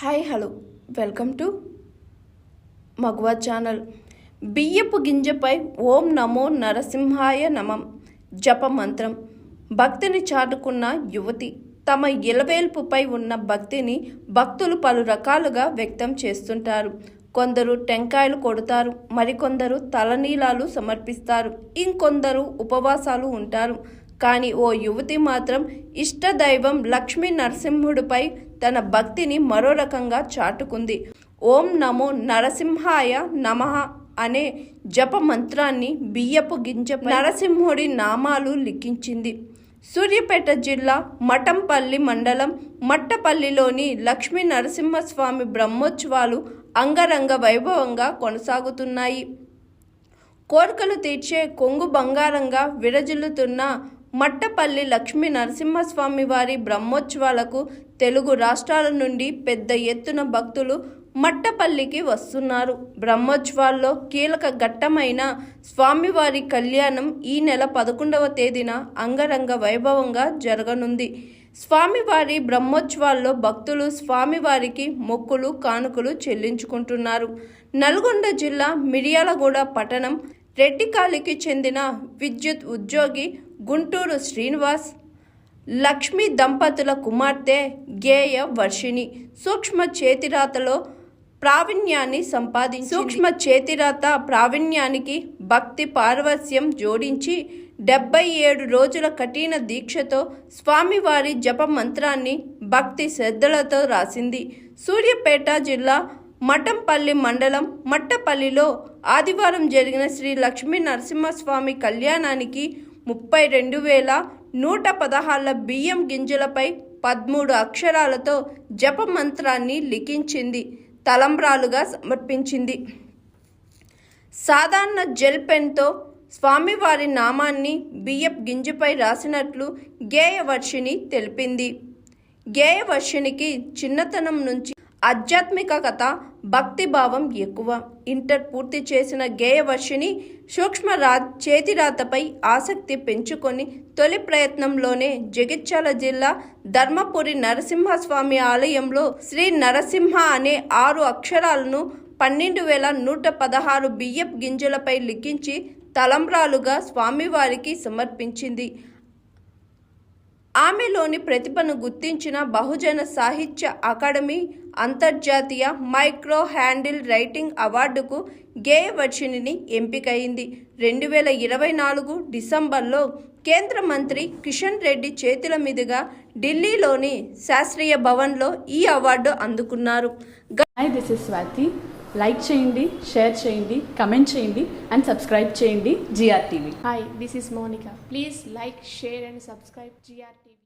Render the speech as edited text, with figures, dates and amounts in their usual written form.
Hi hello welcome to మగువా channel. బియ్యపు గింజపై ఓం నమో నరసింహాయ నమం జప మంత్రం. భక్తిని చాటుకున్న యువతి తమ ఇలవేల్పుపై ఉన్న భక్తిని భక్తులు పలు రకాలుగా వ్యక్తం చేస్తుంటారు. కొందరు టెంకాయలు కొడతారు, మరికొందరు తలనీలాలు సమర్పిస్తారు, ఇంకొందరు ఉపవాసాలు ఉంటారు. కానీ ఓ యువతి మాత్రం ఇష్టదైవం లక్ష్మీ నరసింహుడిపై తన భక్తిని మరో రకంగా చాటుకుంది. ఓం నమో నరసింహాయ నమః అనే జప మంత్రాన్ని బియ్యపు గింజపై నరసింహుడి నామాలు లిఖించింది. సూర్యాపేట జిల్లా మఠంపల్లి మండలం మట్టపల్లిలోని లక్ష్మీ నరసింహస్వామి బ్రహ్మోత్సవాలు అంగరంగ వైభవంగా కొనసాగుతున్నాయి. కోరికలు తీర్చే కొంగు బంగారంగా విరజిల్లుతున్న మట్టపల్లి లక్ష్మీ నరసింహస్వామి వారి బ్రహ్మోత్సవాలకు తెలుగు రాష్ట్రాల నుండి పెద్ద ఎత్తున భక్తులు మట్టపల్లికి వస్తున్నారు. బ్రహ్మోత్సవాల్లో కీలక ఘట్టమైన స్వామివారి కళ్యాణం ఈ నెల 11వ తేదీన అంగరంగ వైభవంగా జరగనుంది. స్వామివారి బ్రహ్మోత్సవాల్లో భక్తులు స్వామివారికి మొక్కులు కానుకలు చెల్లించుకుంటున్నారు. నల్గొండ జిల్లా మిర్యాలగూడ పట్టణం రెడ్డికాలికి చెందిన విద్యుత్ ఉద్యోగి గుంటూరు శ్రీనివాస్, లక్ష్మీ దంపతుల కుమార్తె గేయ వర్షిణి సూక్ష్మ చేతిరాతలో ప్రావీణ్యాన్ని సంపాదించి సూక్ష్మ చేతిరాత ప్రావీణ్యానికి భక్తి పారవస్యం జోడించి 77 రోజుల కఠిన దీక్షతో స్వామివారి జప మంత్రాన్ని భక్తి శ్రద్ధలతో రాసింది. సూర్యాపేట జిల్లా మఠంపల్లి మండలం మట్టపల్లిలో ఆదివారం జరిగిన శ్రీ లక్ష్మీ నరసింహస్వామి కళ్యాణానికి 32,116 బియ్యం గింజలపై 13 అక్షరాలతో జప మంత్రాన్ని లిఖించింది, తలంబ్రాలుగా సమర్పించింది. సాధారణ జెల్ పెన్తో స్వామివారి నామాన్ని బియ్యపు గింజపై రాసినట్లు గేయవర్షిణి తెలిపింది. గేయవర్షిణికి చిన్నతనం నుంచి ఆధ్యాత్మికత, భక్తిభావం ఎక్కువ. ఇంటర్ పూర్తి చేసిన గేయవర్షిణి సూక్ష్మ చేతిరాతపై ఆసక్తి పెంచుకొని తొలి ప్రయత్నంలోనే జగిత్యాల జిల్లా ధర్మపురి నరసింహస్వామి ఆలయంలో శ్రీ నరసింహ అనే 6 అక్షరాలను 12,116 బియ్యపు గింజలపై లిఖించి తలంబ్రాలుగా స్వామివారికి సమర్పించింది. ఆమెలోని ప్రతిభను గుర్తించిన బహుజన సాహిత్య అకాడమీ అంతర్జాతీయ మైక్రో హ్యాండిల్ రైటింగ్ అవార్డుకు గేయవర్షిణిని ఎంపికైంది. 2024 డిసెంబర్లో కేంద్ర మంత్రి కిషన్ రెడ్డి చేతుల మీదుగా ఢిల్లీలోని శాస్త్రీయ భవన్లో ఈ అవార్డు అందుకున్నారు. Hi, this is Swathi. Like చేయండి, షేర్ చేయండి, కమెంట్ చేయండి అండ్ సబ్స్క్రైబ్ చేయండి GR TV. Hi, this is Monica. Please like, share and subscribe GR TV.